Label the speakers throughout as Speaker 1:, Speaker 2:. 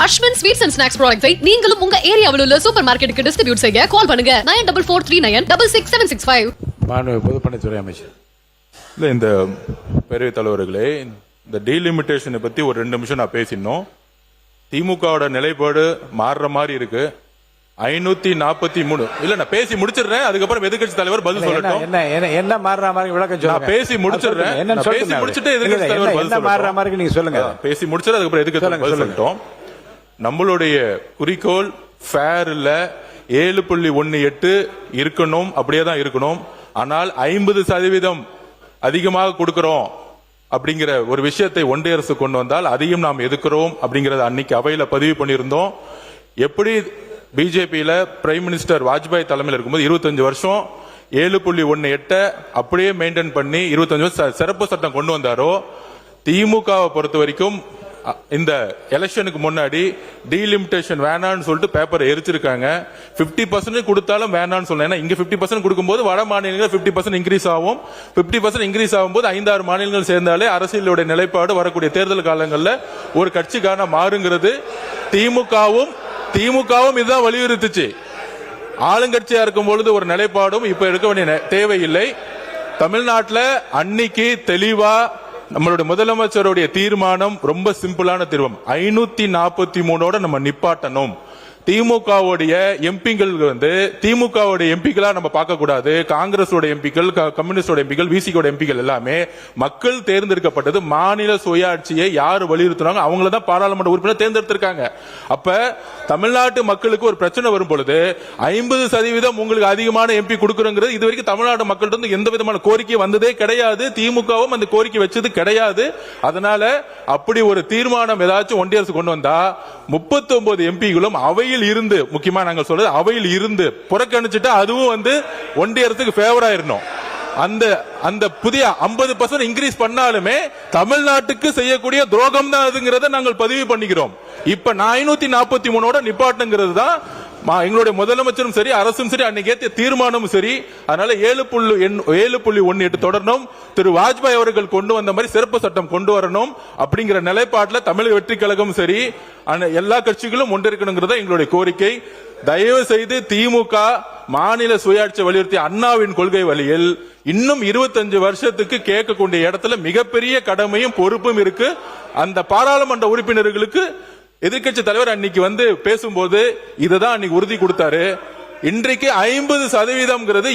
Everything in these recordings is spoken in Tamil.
Speaker 1: அஸ்வின் ஸ்வீட்ஸ் அண்ட் ஸ்நாக்ஸ் ப்ராடக்ட்ஸை நீங்களும் உங்க ஏரியாவில் உள்ள சூப்பர் மார்க்கெட்டுக்கு டிஸ்ட்ரிபியூட் செய்ய கால் பண்ணுங்க 9443966765.
Speaker 2: மாண்பு பொதுப்பணித்துறை அமைச்சர்.
Speaker 3: இல்லை, இந்த பேரவைத் தலைவர்களே, இந்த டீலிமிட்டேஷனை பற்றி ஒரு 2 நிமிஷம் நான் பேசினோம். திமுகவோட நிலைப்பாடு மாறுற மாதிரி இருக்கு. 543 இல்ல, நான் பேசி முடிச்சிடுறேன். அதுக்கப்புறம் எதிர்க்கட்சி தலைவர் பதில் சொல்லட்டும்.
Speaker 2: என்ன மாறுற மாதிரி விளக்கம் சொல்லுங்க.
Speaker 3: நான் பேசி முடிச்சிடுறேன். பேசி முடிச்சிட்டு எதிர்க்கட்சி தலைவர் பதில் சொல்லட்டும்.
Speaker 2: மாறுற மாதிரி நீங்க சொல்லுங்க.
Speaker 3: பேசி முடிச்சிட்டு அதுக்கப்புறம் எதிர்க்கட்சி தலைவர் பதில் சொல்லட்டும். நம்மளுடைய குறிக்கோள் ஃபேர் இல்ல, 7.18 இருக்கணும், அப்படியே தான் இருக்கணும். ஆனால் 50% அதிகமாக கொடுக்கிறோம் அப்படிங்கிற ஒரு விஷயத்தை ஒன்றிய அரசு கொண்டு வந்தால் அதையும் நாம் எதிர்க்கிறோம் அப்படிங்கறத அன்னைக்கு அவையில பதிவு பண்ணியிருந்தோம். எப்படி பிஜேபியில பிரைம் மினிஸ்டர் வாஜ்பாய் தலைமையில் இருக்கும்போது 25 வருஷம் 7.18 அப்படியே மெயின்டைன் பண்ணி 25 வருஷம் சிறப்பு சட்டம் கொண்டு வந்தாரோ, திமுகவை பொறுத்த வரைக்கும் இந்த எலெக்ஷனுக்கு முன்னாடி டீலிமிட்டேஷன் வேணான்னு சொல்லிட்டு பேப்பரை எரிச்சிருக்காங்க. 50% கொடுத்தாலும் வேணான்னு சொல்லலாம். ஏன்னா இங்க 50% கொடுக்கும்போது வட மாநிலங்கள் 50% இன்க்ரீஸ் ஆகும். 50% இன்க்ரீஸ் ஆகும்போது 5-6 மாநிலங்கள் சேர்ந்தாலே அரசியலுடைய நிலைப்பாடு வரக்கூடிய தேர்தல் காலங்களில் ஒரு கட்சிக்கான மாறுங்கிறது திமுகவும் இதுதான் வலியுறுத்துச்சு. ஆளுங்கட்சியா இருக்கும் பொழுது ஒரு நிலைப்பாடும் இப்ப எடுக்க வேண்டிய தேவையில்லை. தமிழ்நாட்டில் அன்னைக்கு தெளிவா நம்மளுடைய முதலமைச்சருடைய தீர்மானம் ரொம்ப சிம்பிளான தீர்மானம். 543 நம்ம நிப்பாட்டணும். திமுகவுடைய எம்பிக்கள் திமுகவுடைய எம்பிக்களா நம்ம பார்க்க கூடாது. காங்கிரஸோட எம்பிக்கள், கம்யூனிஸ்டோட எம்பிக்கள், விசிகோட எம்பிக்கள் எல்லாமே மக்கள் தேர்ந்தெடுக்கப்பட்டது. மாநில சுயாட்சியை யாரு வலியுறுத்தினாங்க அவங்கள தான் பாராளுமன்ற உறுப்பினர் தேர்ந்தெடுத்திருக்காங்க. அப்ப தமிழ்நாட்டு மக்களுக்கு ஒரு பிரச்சனை வரும் பொழுது 50% உங்களுக்கு அதிகமான எம்பி கொடுக்கறங்கிறது இது வரைக்கும் தமிழ்நாடு மக்கள்கிட்ட எந்த விதமான கோரிக்கை வந்ததே கிடையாது. திமுகவும் அந்த கோரிக்கை வச்சது கிடையாது. அதனால அப்படி ஒரு தீர்மானம் ஏதாச்சும் ஒன்றிய அரசு கொண்டு வந்தா 39 எம்பிகளும் அவையில் இருந்து, முக்கியமா நாங்கள் சொல்றது அவையில் இருந்து புறக்கணிச்சுட்டா அதுவும் ஒன்றிய அரசுக்கு ஃபேவரா இருக்கணும். அந்த புதிய 50% இன்க்ரீஸ் பண்ணாலுமே தமிழ்நாட்டுக்கு செய்யக்கூடிய துரோகம் தான் அதுங்கிறத நாங்கள் பதிவு பண்ணிக்கிறோம். இப்ப 543 நிப்பாட்டுங்கிறது தான் எங்களுடைய முதலமைச்சரும் சரி, அரசும் சரி, அன்னைக்கு ஏற்றிய தீர்மானமும் சரி. அதனால 7.18 தொடரணும். திரு வாஜ்பாய் அவர்கள் கொண்டு வந்த மாதிரி சிறப்பு சட்டம் கொண்டு வரணும் அப்படிங்கிற நிலைப்பாட்டில் தமிழக வெற்றி கழகம் சரி, எல்லா கட்சிகளும் ஒன்றிருக்கணுங்கிறத எங்களுடைய கோரிக்கை. தயவு செய்து திமுக மாநில சுயாட்சி வலியுறுத்தி அண்ணாவின் கொள்கை வழியில் இன்னும் 25 வருஷத்துக்கு கேட்கக்கூடிய இடத்துல மிகப்பெரிய கடமையும் பொறுப்பும் இருக்கு. அந்த பாராளுமன்ற உறுப்பினர்களுக்கு எதிர்க்கட்சி தலைவர் அன்னைக்கு பேசும்போது இதுதான் அன்னைக்கு உறுதி கொடுத்தாரு. இன்றைக்கு 50%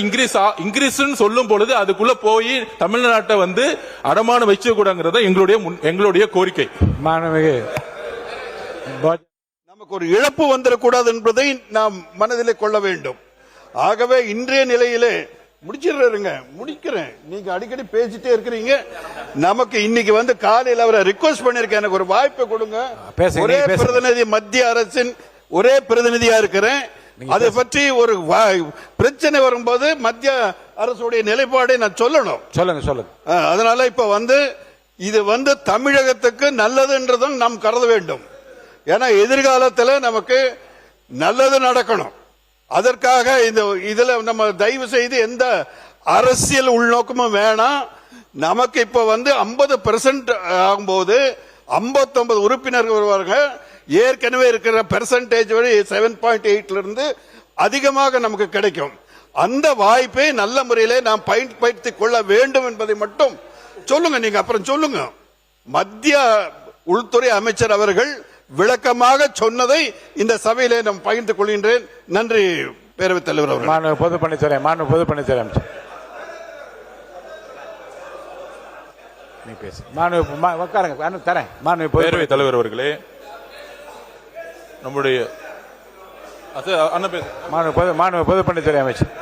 Speaker 3: இன்க்ரீஸ் சொல்லும் பொழுது அதுக்குள்ள போய் தமிழ்நாட்டை அடமானம் வச்சு கூடாங்கிறத எங்களுடைய கோரிக்கை.
Speaker 4: நமக்கு ஒரு இழப்பு வந்துடக்கூடாது என்பதை நாம் மனதிலே கொள்ள வேண்டும். ஆகவே இன்றைய நிலையிலே முடிக்கிறேன். நீங்க அடிக்கடி பேசிட்டே இருக்கிறீங்க. நமக்கு இன்னைக்கு காலையில் அவரை ரிக்வெஸ்ட் பண்ணிருக்கேன், எனக்கு ஒரு வாய்ப்பை கொடுங்க. ஒரே பிரதிநிதி, மத்திய அரசின் ஒரே பிரதிநிதியா இருக்கிறேன். அதை பற்றி ஒரு பிரச்சனை வரும்போது மத்திய அரசுடைய நிலைப்பாடை நான் சொல்லணும். சொல்லுங்க. அதனால இப்ப இது தமிழகத்துக்கு நல்லதுன்றதும் நாம் கருத வேண்டும். ஏன்னா எதிர்காலத்தில் நமக்கு நல்லது நடக்கணும். அதற்காக இதுல நம்ம தயவு செய்து எந்த அரசியல் உள்நோக்கமும் வேணாம். நமக்கு இப்ப 50% ஆகும்போது 59 உறுப்பினர்கள் வருவார்கள். ஏற்கனவே இருக்கிற பெர்சன்டேஜ் 7.8 இருந்து அதிகமாக நமக்கு கிடைக்கும். அந்த வாய்ப்பை நல்ல முறையிலே நாம் பயன்படுத்திக் கொள்ள வேண்டும் என்பதை மட்டும் சொல்லுங்க. நீங்க அப்புறம் சொல்லுங்க. மத்திய உள்துறை அமைச்சர் அவர்கள் விளக்கமாக சொன்னதை இந்த சபையிலே நான் பகிர்ந்து கொள்கின்றேன். நன்றி பேரவைத் தலைவர் அவர்கள்.
Speaker 2: மாண்பு பொதுப்பணித்துறை அமைச்சர்
Speaker 3: பேரவைத் தலைவர் அவர்களே, நம்முடைய
Speaker 2: பொதுப்பணித்துறை அமைச்சர்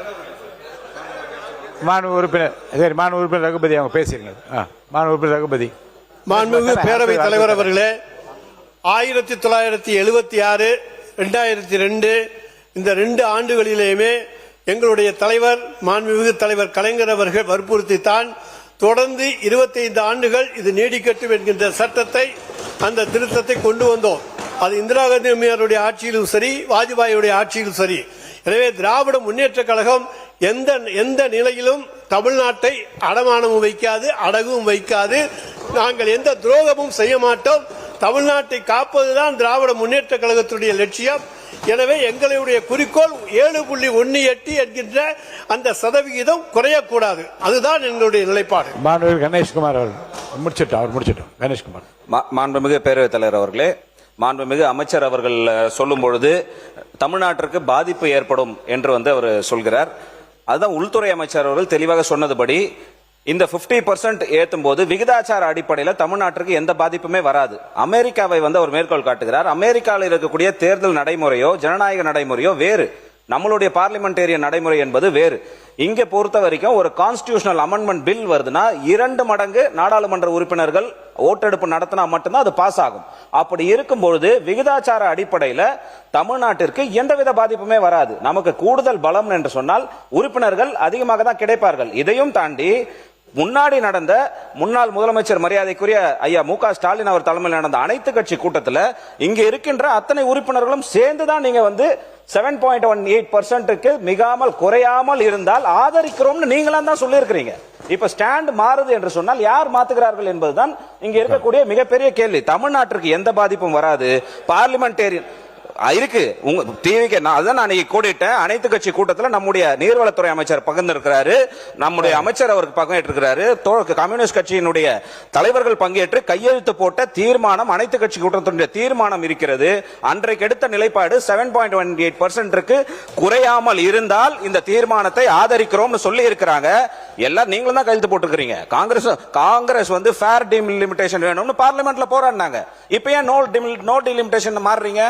Speaker 2: உறுப்பினர் ரகுபதி அவங்க பேசிருங்க. உறுப்பினர் ரகுபதி.
Speaker 5: மாண்புமிகு பேரவைத் தலைவர் அவர்களே, 1976, 2002 இந்த 2 ஆண்டுகளிலேயுமே எங்களுடைய தலைவர் மாண்புமிகு தலைவர் கலைஞர் அவர்கள் வற்புறுத்தித்தான் தொடர்ந்து 25 ஆண்டுகள் இது நீடிக்கட்டும் என்கின்ற சட்டத்தை, அந்த திருத்தத்தை கொண்டு வந்தோம். அது இந்திரா காந்தி அம்மையாருடைய ஆட்சியிலும் சரி, வாஜ்பாயுடைய ஆட்சியிலும் சரி. எனவே திராவிட முன்னேற்ற கழகம் எந்த நிலையிலும் தமிழ்நாட்டை அடமானமும் வைக்காது, அடகும் வைக்காது. நாங்கள் எந்த துரோகமும் செய்ய மாட்டோம். தமிழ்நாட்டை காப்பதுதான் திராவிட முன்னேற்ற கழகத்துடைய லட்சியம். எனவே எங்களுடைய குறிக்கோள் 7.18 என்கின்ற அந்த சதவிகிதம் குறையக்கூடாது. அதுதான் எங்களுடைய நிலைப்பாடு.
Speaker 2: மாண்புமிகு கணேஷ்குமார் அவர்கள் முடிச்சிட்டோம். கணேஷ்குமார்.
Speaker 6: மாண்புமிகு பேரவைத் தலைவர் அவர்களே, மாண்புமிகு அமைச்சர் அவர்கள் சொல்லும் பொழுது தமிழ்நாட்டிற்கு பாதிப்பு ஏற்படும் என்று அவர் சொல்கிறார். அதுதான் உள்துறை அமைச்சர் அவர்கள் தெளிவாக சொன்னதுபடி இந்த 50% ஏத்தும் போது விகிதாச்சார அடிப்படையில் தமிழ்நாட்டிற்கு எந்த பாதிப்புமே வராது. அமெரிக்காவை அவர் மேற்கோள் காட்டுகிறார். அமெரிக்காவில் இருக்கக்கூடிய தேர்தல் நடைமுறையோ ஜனநாயக நடைமுறையோ வேறு, நம்மளுடைய பார்லிமெண்டேரியன் நடைமுறை என்பது வேறு. இங்க பொறுத்த வரைக்கும் ஒரு கான்ஸ்டிடியூஷனல் அமெண்ட்மெண்ட் பில் வருதுன்னா 2 மடங்கு நாடாளுமன்ற உறுப்பினர்கள் ஓட்டெடுப்பு நடத்தினா மட்டும்தான் அது பாஸ் ஆகும். அப்படி இருக்கும்பொழுது விகிதாச்சார அடிப்படையில் தமிழ்நாட்டிற்கு எந்தவித பாதிப்புமே வராது. நமக்கு கூடுதல் பலம் என்று சொன்னால் உறுப்பினர்கள் அதிகமாக தான் கிடைப்பார்கள். இதையும் தாண்டி முன்னாடி நடந்த முன்னாள் முதலமைச்சர் மரியாதைக்குரிய ஐயா மு.க. ஸ்டாலின் அவர் தலைமையில் நடந்த அனைத்து கட்சி கூட்டத்தில் இங்க இருக்கின்ற அத்தனை உறுப்பினர்களும் சேர்ந்துதான் நீங்க 7.18%க்கு மிகாமல் குறையாமல் இருந்தால் ஆதரிக்கிறோம்னு நீங்களாம் தான் சொல்லியிருக்கிறீங்க. இப்ப ஸ்டாண்ட் மாறுது என்று சொன்னால் யார் மாத்துகிறார்கள் என்பதுதான் இங்க இருக்கக்கூடிய மிகப்பெரிய கேள்வி. தமிழ்நாட்டிற்கு எந்த பாதிப்பும் வராது. பார்லிமெண்டேரியன் இருக்கு உங்க டிவிக்கு அதான் நான் கூடிட்டேன். அனைத்து கட்சி கூட்டத்தில் நம்முடைய நீர்வளத்துறை அமைச்சர் பகிர்ந்திருக்கிறாரு, நம்முடைய அமைச்சர் அவருக்கு பங்கேற்றிருக்கிறாரு, கம்யூனிஸ்ட் கட்சியினுடைய தலைவர்கள் பங்கேற்று கையெழுத்து போட்ட தீர்மானம் அனைத்து கட்சி கூட்டத்தினுடைய தீர்மானம் இருக்கிறது. அன்றைக்கு எடுத்த நிலைப்பாடு 7.18%க்கு குறையாமல் இருந்தால் இந்த தீர்மானத்தை ஆதரிக்கிறோம் சொல்லி இருக்கிறாங்க. எல்லாம் நீங்களும் தான் கையெழுத்து போட்டுருக்கீங்க. காங்கிரஸ் ஃபேர் டிலிமிட்டேஷன் வேணும்னு பார்லிமெண்ட்ல போராடினாங்க. இப்ப ஏன் நோ டிலிமிட்டேஷன் மாறுறீங்க?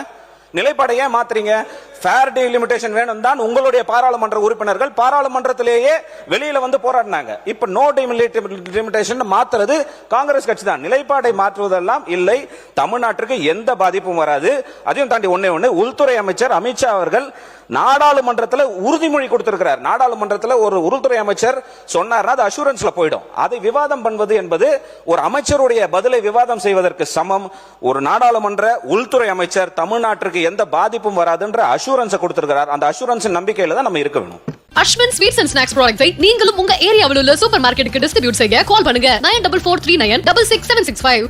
Speaker 6: நிலைப்பாடை ஏன் மாத்துறீங்க? ஃபேர் டிலிமிட்டேஷன் வேணும் தான் உங்களுடைய பாராளுமன்ற உறுப்பினர்கள் பாராளுமன்றத்திலேயே வெளியில போராடினாங்க. இப்ப நோ டிலிமிட்டேஷன் மாத்துறது காங்கிரஸ் கட்சி தான். நிலைப்பாடை மாற்றுவதெல்லாம் இல்லை. தமிழ்நாட்டிற்கு எந்த பாதிப்பும் வராது. அதையும் தாண்டி ஒண்ணு உள்துறை அமைச்சர் அமித்ஷா அவர்கள் நாடாளுமன்றத்தில் உறுதிமொழி கொடுத்திருக்கிறார். நாடாளுமன்றத்தில் ஒரு உள்துறை அமைச்சர் சொன்னார்னா அது அஷூரன்ஸ்ல போயிடும். அதை விவாதம் பண்ணுவது என்பது ஒரு அமைச்சருடைய பதிலை விவாதம் செய்வதற்கு சமம். ஒரு நாடாளுமன்ற உள்துறை அமைச்சர் தமிழ்நாட்டிற்கு எந்த பாதிப்பும் வராதுன்ற அஷூரன்ஸ் கொடுத்திருக்கிறார். அந்த அஷூரன்ஸ் நம்பிக்கையில தான் நம்ம இருக்க வேணும்.
Speaker 1: அஸ்வின் ஸ்வீட்ஸ் அண்ட் ஸ்நாக்ஸ் ப்ராடக்ட்ஸை நீங்களும் உங்க ஏரியாவில் உள்ள சூப்பர் மார்க்கெட்டுக்கு டிஸ்ட்ரிபியூட் செய்ய கால் பண்ணுங்க 9443966765.